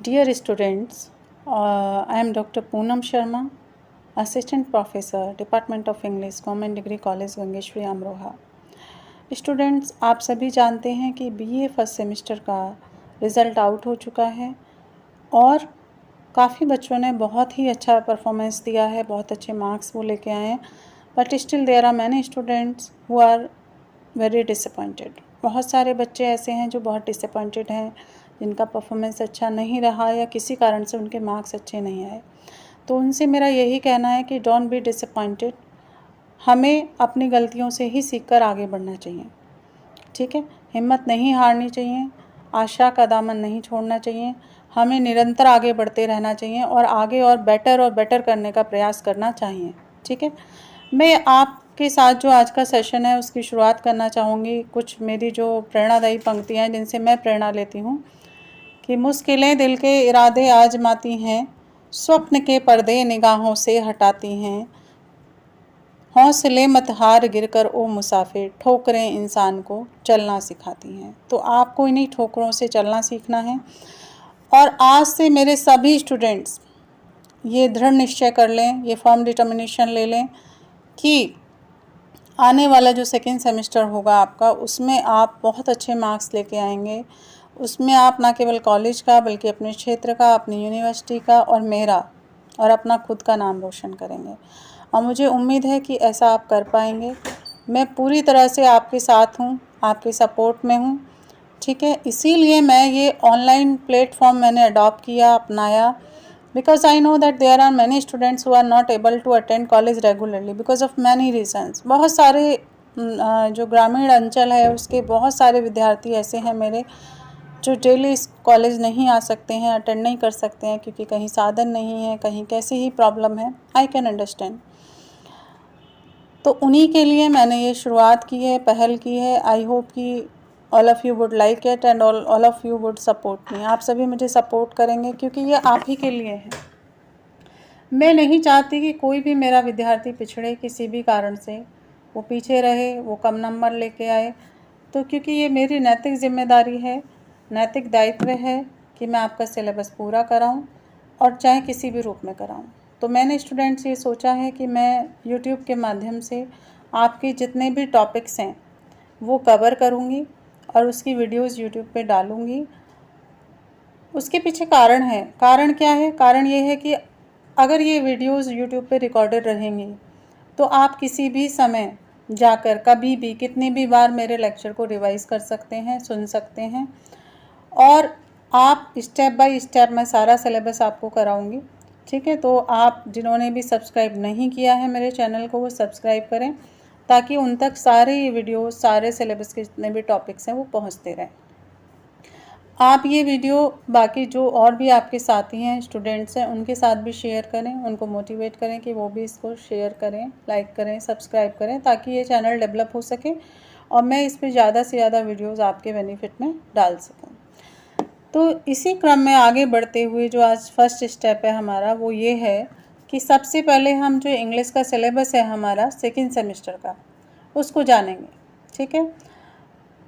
Dear students, I am Dr. Poonam Sharma, Assistant Professor, Department of English, Government Degree College, Gangeshwari Amroha. Students, आप सभी जानते हैं कि BA first semester का result out हो चुका है और काफ़ी बच्चों ने बहुत ही अच्छा परफॉर्मेंस दिया है, बहुत अच्छे मार्क्स वो लेके आए हैं, but still there are many students who are very disappointed. बहुत सारे बच्चे ऐसे हैं जो बहुत डिसअपॉइंटेड हैं, जिनका परफॉर्मेंस अच्छा नहीं रहा या किसी कारण से उनके मार्क्स अच्छे नहीं आए। तो उनसे मेरा यही कहना है कि डोंट बी डिसअपॉइंटेड, हमें अपनी गलतियों से ही सीखकर आगे बढ़ना चाहिए। ठीक है, हिम्मत नहीं हारनी चाहिए, आशा का दामन नहीं छोड़ना चाहिए, हमें निरंतर आगे बढ़ते रहना चाहिए और आगे और बेटर करने का प्रयास करना चाहिए। ठीक है, मैं आपके साथ जो आज का सेशन है उसकी शुरुआत करना चाहूँगी। कुछ मेरी जो प्रेरणादायी पंक्तियाँ हैं जिनसे मैं प्रेरणा लेती हूँ कि मुश्किलें दिल के इरादे आजमाती हैं, स्वप्न के पर्दे निगाहों से हटाती हैं, हौसले मत हार गिरकर ओ मुसाफिर, ठोकरें इंसान को चलना सिखाती हैं। तो आपको इन्हीं ठोकरों से चलना सीखना है और आज से मेरे सभी स्टूडेंट्स ये दृढ़ निश्चय कर लें, ये फर्म डिटर्मिनेशन ले लें कि आने वाला जो सेकेंड सेमेस्टर होगा आपका, उसमें आप बहुत अच्छे मार्क्स लेके आएंगे। उसमें आप ना केवल कॉलेज का बल्कि अपने क्षेत्र का, अपनी यूनिवर्सिटी का और मेरा और अपना खुद का नाम रोशन करेंगे और मुझे उम्मीद है कि ऐसा आप कर पाएंगे। मैं पूरी तरह से आपके साथ हूँ, आपके सपोर्ट में हूँ। ठीक है, इसीलिए मैं ये ऑनलाइन प्लेटफॉर्म मैंने अडॉप्ट किया, अपनाया, because I know that there are many students who are not able to attend college regularly because of many reasons। बहुत सारे जो ग्रामीण अंचल है उसके बहुत सारे विद्यार्थी ऐसे हैं मेरे जो डेली कॉलेज नहीं आ सकते हैं, अटेंड नहीं कर सकते हैं क्योंकि कहीं साधन नहीं है, कहीं कैसी ही प्रॉब्लम है। I can understand. तो उन्हीं के लिए मैंने ये शुरुआत की है, पहल की है। आई होप कि all of you would like it and all of you would support me. आप सभी मुझे सपोर्ट करेंगे क्योंकि ये आप ही के लिए है। मैं नहीं चाहती कि कोई भी मेरा विद्यार्थी पिछड़े किसी भी कारण से, वो पीछे रहे, वो कम नंबर लेके आए। तो क्योंकि ये मेरी नैतिक जिम्मेदारी है, नैतिक दायित्व है कि मैं आपका सिलेबस पूरा कराऊं और चाहे किसी भी रूप में कराऊं। तो मैंने स्टूडेंट्स ये सोचा है कि मैं यूट्यूब के माध्यम से आपके जितने भी टॉपिक्स हैं वो कवर करूंगी और उसकी वीडियोस यूट्यूब पे डालूंगी। उसके पीछे कारण है। कारण क्या है? कारण ये है कि अगर ये वीडियोस यूट्यूब पे रिकॉर्डेड रहेंगी तो आप किसी भी समय जाकर कभी भी कितनी भी बार मेरे लेक्चर को रिवाइज कर सकते हैं, सुन सकते हैं और आप स्टेप बाय स्टेप मैं सारा सिलेबस आपको कराऊंगी। ठीक है, तो आप जिन्होंने भी सब्सक्राइब नहीं किया है मेरे चैनल को वो सब्सक्राइब करें ताकि उन तक सारे ये वीडियोस, सारे सिलेबस के जितने भी टॉपिक्स हैं वो पहुंचते रहें। आप ये वीडियो बाकी जो और भी आपके साथी हैं, स्टूडेंट्स हैं, उनके साथ भी शेयर करें, उनको मोटिवेट करें कि वो भी इसको शेयर करें, लाइक करें, सब्सक्राइब करें ताकि ये चैनल डेवलप हो सके और मैं इस पर ज़्यादा से ज़्यादा वीडियोस आपके बेनिफिट में डाल सकूं। तो इसी क्रम में आगे बढ़ते हुए जो आज फर्स्ट स्टेप है हमारा वो ये है कि सबसे पहले हम जो इंग्लिश का सिलेबस है हमारा सेकेंड सेमेस्टर का, उसको जानेंगे। ठीक है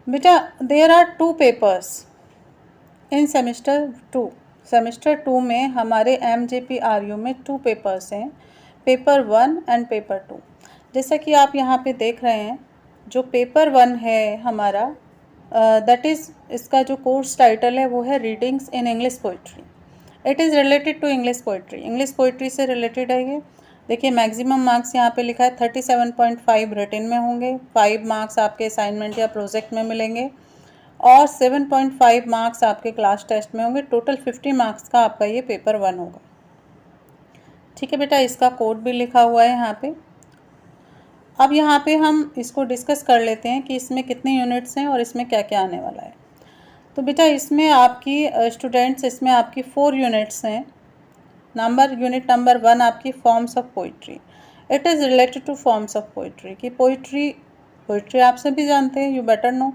बेटा, there are 2 papers in semester two में हमारे MJPRU में 2 पेपर्स हैं, पेपर 1 एंड पेपर 2। जैसा कि आप यहाँ पे देख रहे हैं, जो पेपर 1 है हमारा दैट इज़, इसका जो कोर्स टाइटल है वो है readings in English poetry. It is related to English poetry, English poetry से रिलेटेड है ये। देखिए मैक्सिमम मार्क्स यहाँ पे लिखा है 37.5 रिटन में होंगे, 5 मार्क्स आपके असाइनमेंट या प्रोजेक्ट में मिलेंगे और 7.5 मार्क्स आपके क्लास टेस्ट में होंगे। टोटल 50 मार्क्स का आपका ये पेपर 1 होगा। ठीक है बेटा, इसका कोड भी लिखा हुआ है यहाँ पे। अब यहाँ पे हम इसको डिस्कस कर लेते हैं कि इसमें कितने यूनिट्स हैं और इसमें क्या क्या आने वाला है। तो बेटा इसमें आपकी स्टूडेंट्स, इसमें आपकी 4 यूनिट्स हैं। यूनिट नंबर 1 आपकी forms of poetry. It is related two forms of poetry कि पोइट्री आप सभी जानते हैं, यू बेटर नो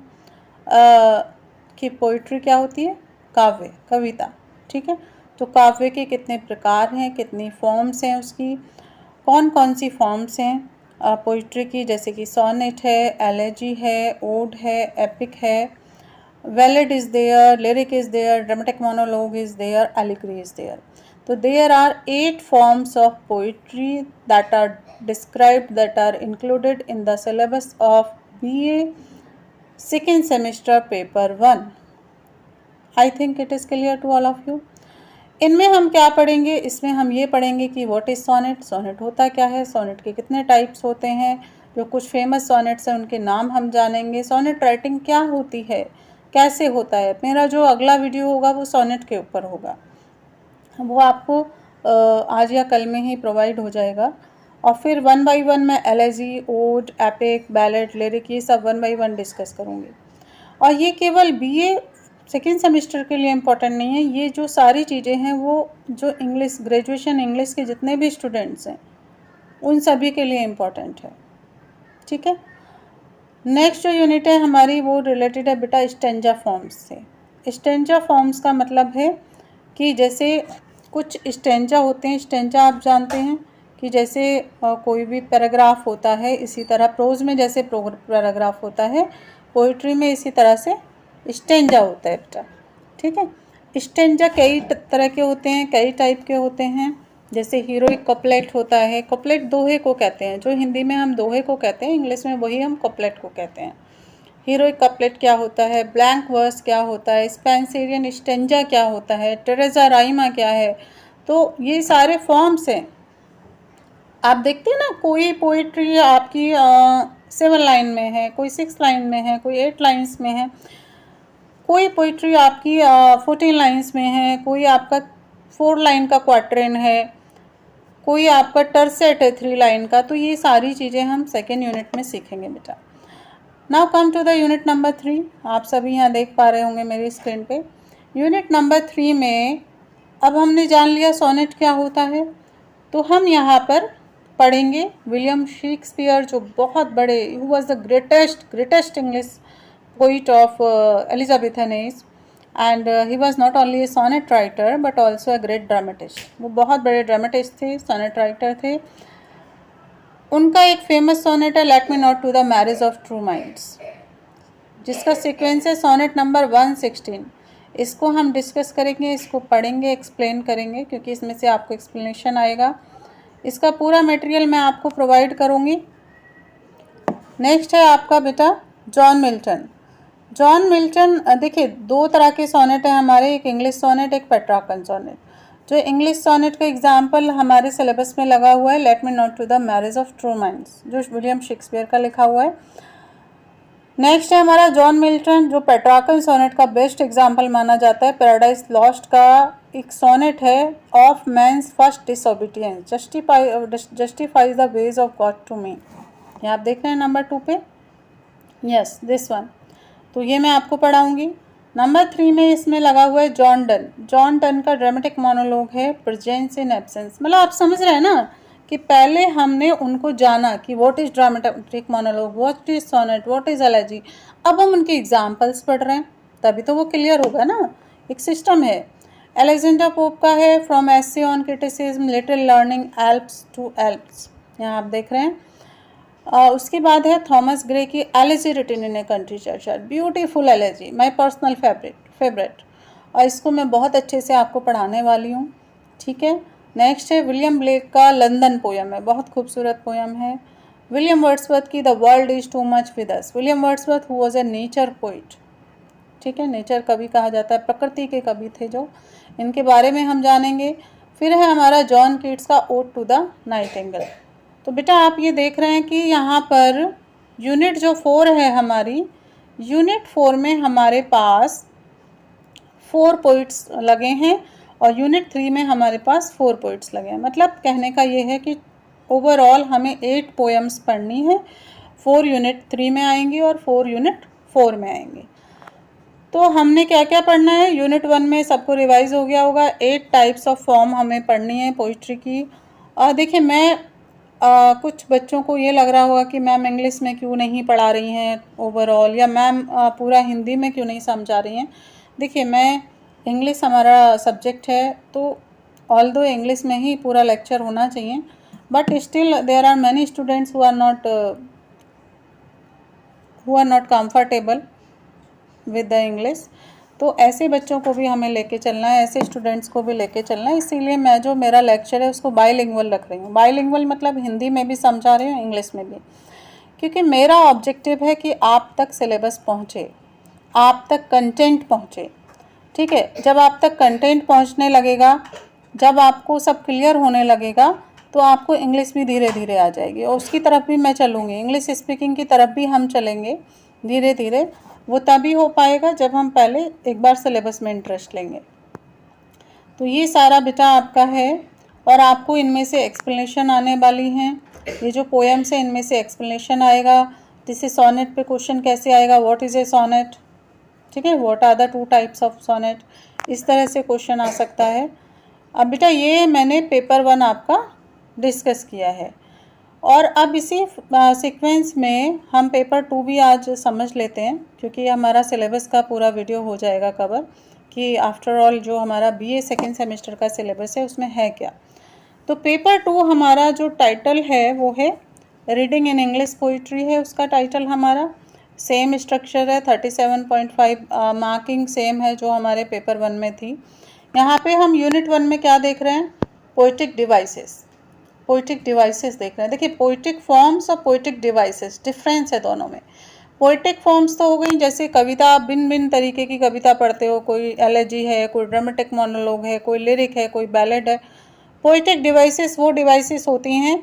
कि पोइट्री क्या होती है, काव्य, कविता। ठीक है, तो काव्य के कितने प्रकार हैं, कितनी फॉर्म्स हैं, उसकी कौन कौन सी फॉर्म्स हैं पोइट्री की, जैसे कि सोनेट है, एलेजी है, ओड है, एपिक है, ballad is there, lyric is there, dramatic monologue is there, allegory is there. So there are 8 forms of poetry that are described, that are included in the syllabus of BA second semester paper 1. I think it is clear to all of you. इनमें हम क्या पढ़ेंगे, इसमें हम ये पढ़ेंगे कि what is sonnet, sonnet होता क्या है, सोनेट के कितने टाइप्स होते हैं, जो कुछ फेमस सोनेट्स हैं उनके नाम हम जानेंगे, सोनेट राइटिंग क्या होती है, कैसे होता है। मेरा जो अगला वीडियो होगा वो सोनेट के ऊपर होगा, वो आपको आज या कल में ही प्रोवाइड हो जाएगा। और फिर 1 बाई 1 मैं elegy, ode, epic, ballad, lyric, ये सब 1 बाई 1 डिस्कस करूँगी। और ये केवल बीए सेकेंड सेमेस्टर के लिए इम्पोर्टेंट नहीं है, ये जो सारी चीज़ें हैं वो जो इंग्लिश ग्रेजुएशन इंग्लिश के जितने भी स्टूडेंट्स हैं उन सभी के लिए इम्पोर्टेंट है, ठीक है। नेक्स्ट जो यूनिट है हमारी वो रिलेटेड है बेटा स्टेंजा फॉर्म्स से। स्टेंजा फॉर्म्स का मतलब है कि जैसे कुछ स्टेंजा होते हैं, स्टेंजा आप जानते हैं कि जैसे कोई भी पैराग्राफ होता है, इसी तरह प्रोज में जैसे पैराग्राफ होता है, पोइट्री में इसी तरह से स्टेंजा होता है बेटा, ठीक है। स्टेंजा कई तरह के होते हैं, कई टाइप के होते हैं। जैसे हीरोइक कपलेट होता है, कपलेट दोहे को कहते हैं, जो हिंदी में हम दोहे को कहते हैं, इंग्लिश में वही हम कपलेट को कहते हैं। हीरोइक कपलेट क्या होता है, ब्लैंक वर्स क्या होता है, स्पेंसेरियन स्टेंजा क्या होता है, टेरेजा राइमा क्या है। तो ये सारे फॉर्म्स हैं। आप देखते हैं ना, कोई पोइट्री आपकी 7 लाइन में है, कोई 6 लाइन में है, कोई 8 लाइन्स में है, कोई पोइट्री आपकी 14 लाइन्स में है, कोई आपका 4 लाइन का क्वार्टरेन है, कोई आपका टर्सेट है 3 लाइन का। तो ये सारी चीज़ें हम सेकेंड यूनिट में सीखेंगे बेटा। Now come to the unit number 3। आप सभी यहाँ देख पा रहे होंगे मेरी स्क्रीन पे। यूनिट नंबर 3 में अब हमने जान लिया सोनेट क्या होता है, तो हम यहाँ पर पढ़ेंगे विलियम शेक्सपियर, जो बहुत बड़े, who was the greatest English poet of Elizabethan age, and he was not only a sonnet writer but also a great dramatist. वो बहुत बड़े ड्रामेटिस्ट थे, सोनेट राइटर थे। उनका एक फेमस सोनेट है let me not to the marriage of true minds, जिसका sequence है सोनेट नंबर 116। इसको हम डिस्कस करेंगे, इसको पढ़ेंगे, एक्सप्लेन करेंगे, क्योंकि इसमें से आपको एक्सप्लेनेशन आएगा। इसका पूरा मटेरियल मैं आपको प्रोवाइड करूँगी। नेक्स्ट है आपका बेटा जॉन मिल्टन। जॉन मिल्टन, देखिए 2 तरह के सोनेट हैं हमारे, एक इंग्लिश सोनेट, एक पेट्रार्कन सोनेट। जो इंग्लिश सोनेट का एग्जाम्पल हमारे सिलेबस में लगा हुआ है let me not to the marriage of true minds, जो विलियम शेक्सपियर का लिखा हुआ है। नेक्स्ट है हमारा जॉन मिल्टन, जो पेट्रार्कन सोनेट का बेस्ट एग्जाम्पल माना जाता है। पैराडाइज लॉस्ट का एक सोनेट है, of man's first disobedience justifies the ways of God to me. ये आप देख रहे हैं नंबर 2 पे, यस दिस वन। तो ये मैं आपको पढ़ाऊँगी। नंबर 3 में इसमें लगा हुआ है जॉन डन। जॉन डन का ड्रामेटिक मोनोलॉग है प्रेजेंस इन एब्सेंस। मतलब आप समझ रहे हैं ना कि पहले हमने उनको जाना कि what is dramatic monologue, what is sonnet, what is elegy. अब हम उनके एग्जाम्पल्स पढ़ रहे हैं, तभी तो वो क्लियर होगा ना। एक सिस्टम है। अलेक्जेंडर पोप का है from essay on criticism little learning Alps to Alps, यहाँ आप देख रहे हैं। उसके बाद है थॉमस ग्रे की elegy written in a country churchyard, beautiful elegy, my personal favourite, और इसको मैं बहुत अच्छे से आपको पढ़ाने वाली हूँ, ठीक है। नेक्स्ट है विलियम ब्लेक का लंदन पोयम है, बहुत खूबसूरत पोयम है। विलियम वर्ड्सवर्थ की the world is too much with us. William Wordsworth who was a nature poet, ठीक है, नेचर कवि कहा जाता है, प्रकृति के कवि थे जो, इनके बारे में हम जानेंगे। फिर है हमारा जॉन कीट्स का ओड टू द नाइटिंगेल। तो बेटा आप ये देख रहे हैं कि यहाँ पर यूनिट जो 4 है हमारी, यूनिट 4 में हमारे पास 4 पोइट्स लगे हैं और यूनिट 3 में हमारे पास 4 पोइट्स लगे हैं। मतलब कहने का ये है कि ओवरऑल हमें 8 पोएम्स पढ़नी है, 4 यूनिट 3 में आएंगी और 4 यूनिट 4 में आएंगी। तो हमने क्या क्या पढ़ना है, यूनिट 1 में सबको रिवाइज हो गया होगा। 8 टाइप्स ऑफ फॉर्म हमें पढ़नी है पोइट्री की। और देखिए मैं कुछ बच्चों को ये लग रहा होगा कि मैम इंग्लिश में क्यों नहीं पढ़ा रही हैं ओवरऑल, या मैम पूरा हिंदी में क्यों नहीं समझा रही हैं। देखिए मैं इंग्लिश हमारा सब्जेक्ट है, तो ऑल्दो इंग्लिश में ही पूरा लेक्चर होना चाहिए, but still there are many students who are not comfortable with the English. तो ऐसे बच्चों को भी हमें लेके चलना है, ऐसे स्टूडेंट्स को भी लेके चलना है। इसीलिए मैं जो मेरा लेक्चर है उसको बाइलिंगुअल रख रही हूँ। बाइलिंगुअल मतलब हिंदी में भी समझा रही हूँ, इंग्लिश में भी, क्योंकि मेरा ऑब्जेक्टिव है कि आप तक सिलेबस पहुँचे, आप तक कंटेंट पहुँचे। ठीक है, जब आप तक कंटेंट पहुँचने लगेगा, जब आपको सब क्लियर होने लगेगा, तो आपको इंग्लिश भी धीरे धीरे आ जाएगी और उसकी तरफ भी मैं चलूँगी, इंग्लिश स्पीकिंग की तरफ भी हम चलेंगे धीरे धीरे। वो तभी हो पाएगा जब हम पहले एक बार सिलेबस में इंटरेस्ट लेंगे। तो ये सारा बेटा आपका है और आपको इनमें से एक्सप्लेनेशन आने वाली हैं। ये जो पोएम्स है इनमें से एक्सप्लेनेशन आएगा। जैसे सोनेट पे क्वेश्चन कैसे आएगा, व्हाट इज़ ए सोनेट, ठीक है, what are the 2 types of sonnet, इस तरह से क्वेश्चन आ सकता है। अब बेटा ये मैंने पेपर 1 आपका डिस्कस किया है और अब इसी सीक्वेंस में हम पेपर 2 भी आज समझ लेते हैं, क्योंकि हमारा सिलेबस का पूरा वीडियो हो जाएगा कवर कि आफ्टर ऑल जो हमारा बीए सेकेंड सेमेस्टर का सिलेबस है उसमें है क्या। तो पेपर 2 हमारा जो टाइटल है वो है रीडिंग इन इंग्लिश पोइट्री है, उसका टाइटल हमारा। सेम स्ट्रक्चर है, 37.5 मार्किंग सेम है जो हमारे पेपर 1 में थी। यहाँ पे हम यूनिट 1 में क्या देख रहे हैं, पोइटिक डिवाइसेस, पोइटिक डिवाइसेस देख रहे हैं। देखिए पोइटिक फॉर्म्स और पोइटिक डिवाइसेस डिफरेंस है दोनों में। पोइटिक फॉर्म्स तो हो गई, जैसे कविता, आप भिन्न भिन्न तरीके की कविता पढ़ते हो, कोई एलेजी है, कोई ड्रामेटिक मोनोलॉग है, कोई लिरिक है, कोई बैलेड है। पोइटिक डिवाइसेस वो डिवाइसेस होती हैं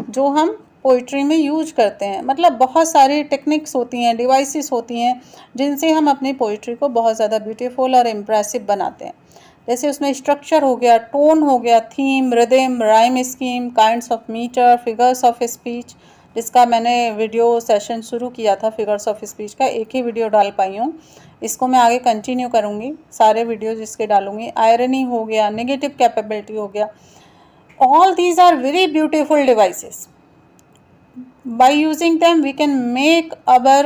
जो हम पोइट्री में यूज करते हैं, मतलब बहुत सारी टेक्निक्स होती हैं, डिवाइसेस होती हैं जिनसे हम अपनी पोइट्री को बहुत ज़्यादा ब्यूटीफुल और इम्प्रेसिव बनाते हैं। जैसे उसमें स्ट्रक्चर हो गया, टोन हो गया, theme, rhythm, rhyme scheme, kinds of metre, figures of speech, जिसका मैंने वीडियो सेशन शुरू किया था फिगर्स ऑफ स्पीच का, एक ही वीडियो डाल पाई हूँ, इसको मैं आगे कंटिन्यू करूँगी, सारे वीडियो जिसके डालूँगी। आयरनी हो गया, नेगेटिव कैपेबिलिटी हो गया, all these are very beautiful devices. By using them we can make our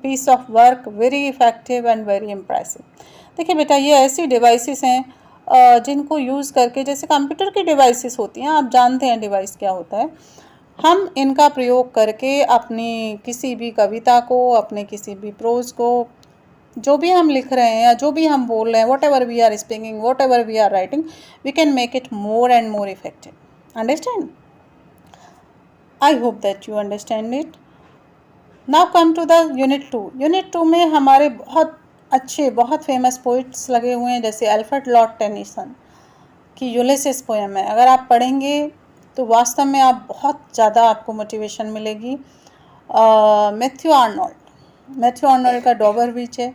piece of work very effective and very impressive. देखिए बेटा ये ऐसी डिवाइसेस हैं जिनको यूज़ करके, जैसे कंप्यूटर की डिवाइसेस होती हैं, आप जानते हैं डिवाइस क्या होता है, हम इनका प्रयोग करके अपनी किसी भी कविता को, अपने किसी भी प्रोज को, जो भी हम लिख रहे हैं या जो भी हम बोल रहे हैं, whatever we are speaking, whatever we are writing, we can make it more and more effective. Understand? I hope that you understand it. Now come to the unit 2। Unit 2 में हमारे बहुत अच्छे, बहुत famous poets लगे हुए हैं, जैसे Alfred Lord Tennyson की यूलिसिस पोएम है। अगर आप पढ़ेंगे तो वास्तव में आप बहुत ज़्यादा आपको मोटिवेशन मिलेगी। मैथ्यू आर्नोल्ड का डॉबर बीच है,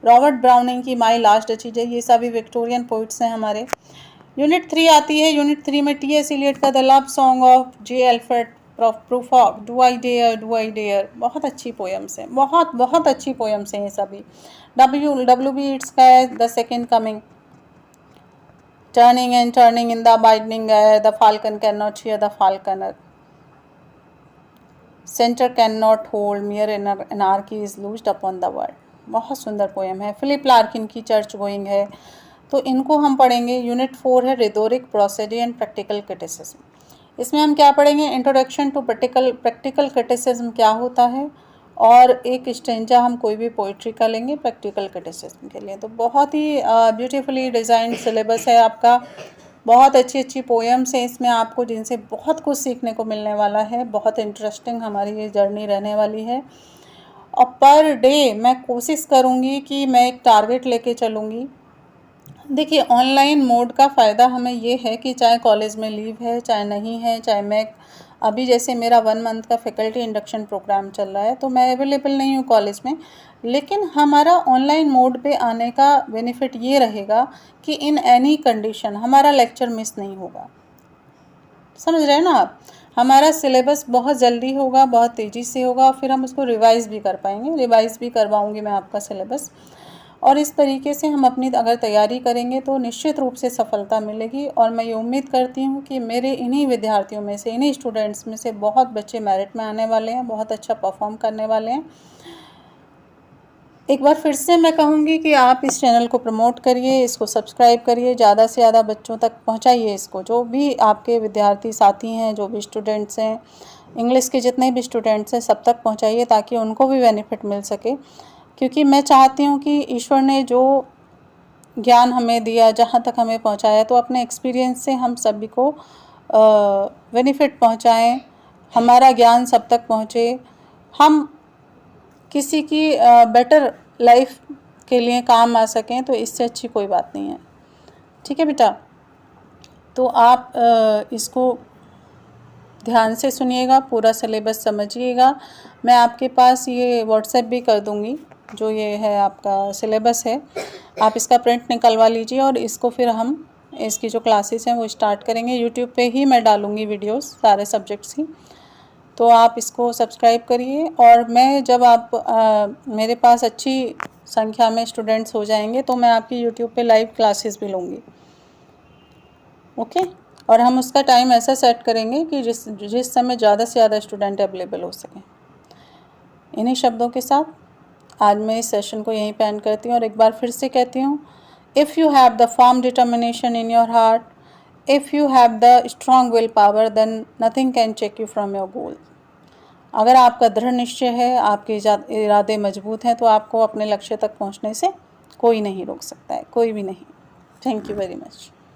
रॉबर्ट ब्राउनिंग की माई लास्ट डचीज है, ये सभी विक्टोरियन पोइट्स हैं हमारे। यूनिट 3 आती है, यूनिट 3 में टी.एस. इलियट का the love song of J. Alfred Prufrock, do I dare, बहुत अच्छी पोएम्स हैं, बहुत बहुत अच्छी पोएम्स हैं ये सभी। W.B. Yeats का है the second coming, turning and turning in the widening air, the falcon cannot hear the falconer, centre cannot hold, mere anarchy is loosed upon the world, बहुत सुंदर poem है। Philip Larkin की church going है, तो इनको हम पढ़ेंगे। Unit 4 है rhetoric, prosody and practical criticism. इसमें हम क्या पढ़ेंगे, इंट्रोडक्शन टू प्रैक्टिकल क्रिटिसिज्म क्या होता है, और एक स्टेंजा हम कोई भी पोइट्री का लेंगे प्रैक्टिकल क्रिटिसिज्म के लिए। तो बहुत ही ब्यूटीफुली डिज़ाइन सिलेबस है आपका, बहुत अच्छी अच्छी पोएम्स हैं इसमें आपको, जिनसे बहुत कुछ सीखने को मिलने वाला है। बहुत इंटरेस्टिंग हमारी ये जर्नी रहने वाली है। और पर डे मैं कोशिश करूँगी कि मैं एक टारगेट लेके चलूँगी। देखिए ऑनलाइन मोड का फ़ायदा हमें ये है कि चाहे कॉलेज में लीव है, चाहे नहीं है, चाहे मैं अभी जैसे मेरा 1 मंथ का फैकल्टी इंडक्शन प्रोग्राम चल रहा है तो मैं अवेलेबल नहीं हूँ कॉलेज में, लेकिन हमारा ऑनलाइन मोड पे आने का बेनिफिट ये रहेगा कि इन एनी कंडीशन हमारा लेक्चर मिस नहीं होगा। समझ रहे हैं ना आप? हमारा सिलेबस बहुत जल्दी होगा, बहुत तेज़ी से होगा, और फिर हम उसको रिवाइज़ भी कर पाएंगे। रिवाइज़ भी करवाऊँगी मैं आपका सिलेबस, और इस तरीके से हम अपनी अगर तैयारी करेंगे तो निश्चित रूप से सफलता मिलेगी। और मैं ये उम्मीद करती हूँ कि मेरे इन्हीं विद्यार्थियों में से, इन्हीं स्टूडेंट्स में से बहुत बच्चे मेरिट में आने वाले हैं, बहुत अच्छा परफॉर्म करने वाले हैं। एक बार फिर से मैं कहूँगी कि आप इस चैनल को प्रमोट करिए, इसको सब्सक्राइब करिए, ज़्यादा से ज़्यादा बच्चों तक पहुँचाइए इसको। जो भी आपके विद्यार्थी साथी हैं, जो भी स्टूडेंट्स हैं, इंग्लिश के जितने भी स्टूडेंट्स हैं, सब तक पहुँचाइए ताकि उनको भी बेनिफिट मिल सके। क्योंकि मैं चाहती हूँ कि ईश्वर ने जो ज्ञान हमें दिया, जहाँ तक हमें पहुँचाया, तो अपने एक्सपीरियंस से हम सभी को बेनिफिट पहुँचाएँ, हमारा ज्ञान सब तक पहुँचे, हम किसी की बेटर लाइफ के लिए काम आ सकें, तो इससे अच्छी कोई बात नहीं है। ठीक है बेटा, तो आप इसको ध्यान से सुनिएगा, पूरा सिलेबस समझिएगा। मैं आपके पास ये व्हाट्सएप भी कर दूँगी, जो ये है आपका सिलेबस है, आप इसका प्रिंट निकलवा लीजिए और इसको फिर हम इसकी जो क्लासेस हैं वो स्टार्ट करेंगे। यूट्यूब पे ही मैं डालूँगी वीडियोस सारे सब्जेक्ट्स की, तो आप इसको सब्सक्राइब करिए। और मैं जब आप मेरे पास अच्छी संख्या में स्टूडेंट्स हो जाएंगे तो मैं आपकी यूट्यूब पे लाइव क्लासेस भी लूँगी। ओके, और हम उसका टाइम ऐसा सेट करेंगे कि जिस समय ज़्यादा से ज़्यादा स्टूडेंट अवेलेबल हो सकें। इन्हीं शब्दों के साथ आज मैं इस सेशन को यहीं पे एंड करती हूँ और एक बार फिर से कहती हूँ, if you have the firm determination in your heart, if you have the strong will power, then nothing can check you from your goal. अगर आपका दृढ़ निश्चय है, आपके इरादे मजबूत हैं, तो आपको अपने लक्ष्य तक पहुँचने से कोई नहीं रोक सकता है, कोई भी नहीं। Thank you very much.